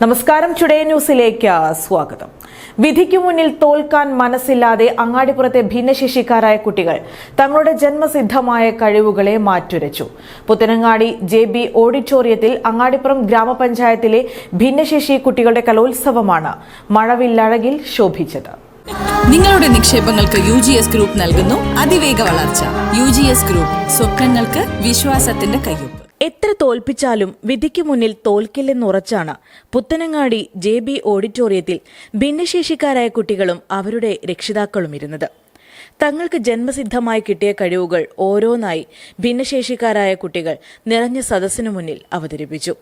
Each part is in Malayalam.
നമസ്കാരം, ടുഡേ ന്യൂസിലേക്ക് സ്വാഗതം. വിധിക്കു മുന്നിൽ തോൽക്കാൻ മനസ്സില്ലാതെ അങ്ങാടിപ്പുറത്തെ ഭിന്നശേഷിക്കാരായ കുട്ടികൾ തങ്ങളുടെ ജന്മസിദ്ധമായ കഴിവുകളെ മാറ്റുരച്ചു. പുത്തനങ്ങാടി JB ഓഡിറ്റോറിയത്തിൽ അങ്ങാടിപ്പുറം ഗ്രാമപഞ്ചായത്തിലെ ഭിന്നശേഷി കുട്ടികളുടെ കലോത്സവമാണ് മഴവില്ലഴകിൽ ശോഭിച്ചത്. നിങ്ങളുടെ നിക്ഷേപങ്ങൾക്ക് UGS ഗ്രൂപ്പ് നൽകുന്നു അതിവേഗ വളർച്ച. UGS ഗ്രൂപ്പ്, സ്വപ്നങ്ങൾക്ക് വിശ്വാസത്തിന്റെ കയ്യൊപ്പ്. എത്ര തോൽപ്പിച്ചാലും വിധിക്ക് മുന്നിൽ തോൽക്കില്ലെന്നുറച്ചാണ് പുത്തനങ്ങാടി JB ഓഡിറ്റോറിയത്തിൽ ഭിന്നശേഷിക്കാരായ കുട്ടികളും അവരുടെ രക്ഷിതാക്കളും ഇരുന്നത്. തങ്ങൾക്ക് ജന്മസിദ്ധമായി കിട്ടിയ കഴിവുകൾ ഓരോന്നായി ഭിന്നശേഷിക്കാരായ കുട്ടികൾ നിറഞ്ഞ സദസ്സിനു മുന്നിൽ അവതരിപ്പിച്ചു.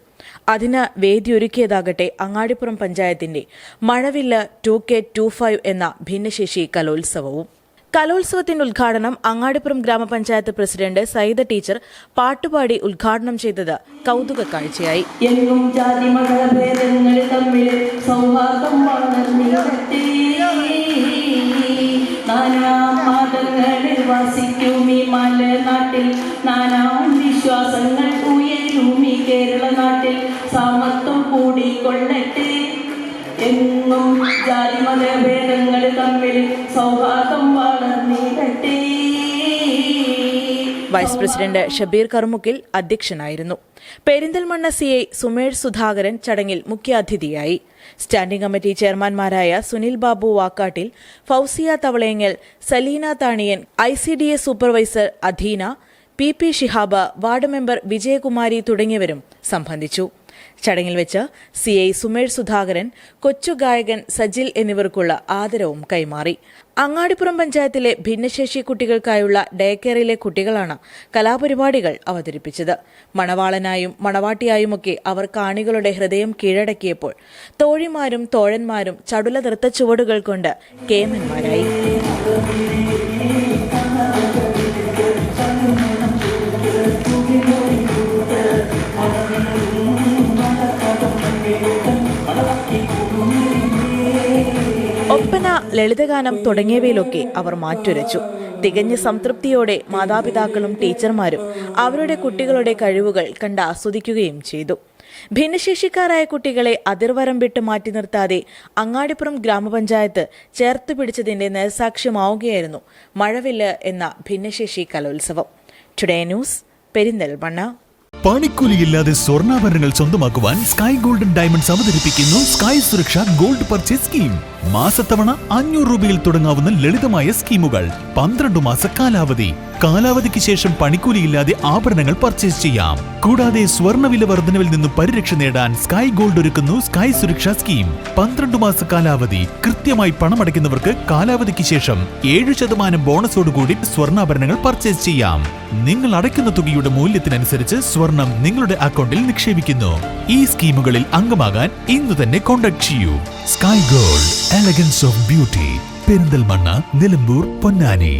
അതിന് വേദിയൊരുക്കിയതാകട്ടെ അങ്ങാടിപ്പുറം പഞ്ചായത്തിന്റെ മഴവില്ല് 2K25 എന്ന ഭിന്നശേഷി കലോത്സവവും. കലോത്സവത്തിന്റെ ഉദ്ഘാടനം അങ്ങാടിപ്പുറം ഗ്രാമപഞ്ചായത്ത് പ്രസിഡന്റ് സൈദ ടീച്ചർ പാട്ടുപാടി ഉദ്ഘാടനം ചെയ്തത് കൗതുക കാഴ്ചയായി. എങ്ങും ജാതി മതഭേദങ്ങൾ തമ്മിൽ സൗഹാർദ്ദം വളർന്നിടട്ടെ, നാനാം മതങ്ങളിൽ വസിക്കും ഈ മലനാട്ടിൽ, നാനാം വിശ്വാസങ്ങൾ ഉയരും ഈ കേരള നാട്ടിൽ, സമത്വം കൂടിക്കൊള്ളട്ടെ, എങ്ങും ജാതി മതഭേദങ്ങൾ തമ്മിൽ സൗഹാർദ്ദം വളർന്നിടട്ടെ. വൈസ് പ്രസിഡന്റ് ഷബീർ കറുമുക്കിൽ അധ്യക്ഷനായിരുന്നു. പെരിന്തൽമണ്ണ CI സുമേഷ് സുധാകരൻ ചടങ്ങിൽ മുഖ്യാതിഥിയായി. സ്റ്റാൻഡിംഗ് കമ്മിറ്റി ചെയർമാൻമാരായ Sunil Babu Vakkattil, Fousiya Thavalayangal, Saleena Thaniyan, ICDS supervisor Adheena, PP Shihab, ward member Vijayakumari തുടങ്ങിയവരും സംബന്ധിച്ചു. ചടങ്ങിൽ വെച്ച് CI സുമേഷ് സുധാകരൻ, കൊച്ചുഗായകൻ സജിൽ എന്നിവർക്കുള്ള ആദരവും കൈമാറി. അങ്ങാടിപ്പുറം പഞ്ചായത്തിലെ ഭിന്നശേഷി കുട്ടികൾക്കായുള്ള ഡേ കെയറിലെ കുട്ടികളാണ് കലാപരിപാടികൾ അവതരിപ്പിച്ചത്. മണവാളനായും മണവാട്ടിയായുമൊക്കെ അവർ കാണികളുടെ ഹൃദയം കീഴടക്കിയപ്പോൾ തോഴിമാരും തോഴന്മാരും ചടുല നൃത്തച്ചുവടുകൾ കൊണ്ട് കേമന്മാരായി. ഒപ്പന, ലളിതഗാനം തുടങ്ങിയവയിലൊക്കെ അവർ മാറ്റുരച്ചു. തികഞ്ഞ സംതൃപ്തിയോടെ മാതാപിതാക്കളും ടീച്ചർമാരും അവരുടെ കുട്ടികളുടെ കഴിവുകൾ കണ്ട് ആസ്വദിക്കുകയും ചെയ്തു. ഭിന്നശേഷിക്കാരായ കുട്ടികളെ അതിർവരം വിട്ട് മാറ്റി നിർത്താതെ അങ്ങാടിപ്പുറം ഗ്രാമപഞ്ചായത്ത് ചേർത്ത് പിടിച്ചതിന്റെ നേർസാക്ഷ്യമാവുകയായിരുന്നു മഴവില്ല് എന്ന ഭിന്നശേഷി കലോത്സവം. Today news, Perinthalmanna. പണിക്കൂലിയില്ലാതെ സ്വർണ്ണാഭരണങ്ങൾ സ്വന്തമാക്കുവാൻ സ്കൈ ഗോൾഡൻ ഡയമണ്ട്സ് അവതരിപ്പിക്കുന്നു സ്കൈ സുരക്ഷ ഗോൾഡ് പർച്ചേസ് സ്കീം. മാസത്തവണ 500 രൂപയിൽ തുടങ്ങാവുന്ന ലളിതമായ സ്കീമുകൾ. 12 മാസ കാലാവധി. കാലാവധിക്ക് ശേഷം പണിക്കൂലിയില്ലാതെ ആഭരണങ്ങൾ പർച്ചേസ് ചെയ്യാം. കൂടാതെ സ്വർണ്ണവില വർധനവിൽ നിന്ന് പരിരക്ഷ നേടാൻ സ്കൈ ഗോൾഡ് ഒരുക്കുന്നു സ്കൈ സുരക്ഷ സ്കീം. 12 മാസ കാലാവധി. കൃത്യമായി പണമടയ്ക്കുന്നവർക്ക് കാലാവധിക്ക് ശേഷം 7% ബോണസോടുകൂടി സ്വർണ്ണാഭരണങ്ങൾ പർച്ചേസ് ചെയ്യാം. നിങ്ങൾ അടയ്ക്കുന്ന തുകയുടെ മൂല്യത്തിനനുസരിച്ച് സ്വർണം നിങ്ങളുടെ അക്കൗണ്ടിൽ നിക്ഷേപിക്കുന്നു. ഈ സ്കീമുകളിൽ അംഗമാകാൻ ഇന്ന് തന്നെ കോൺടാക്ട് ചെയ്യൂ. Sky gold, elegance of beauty, Perinthalmanna, Nilambur, Ponnani.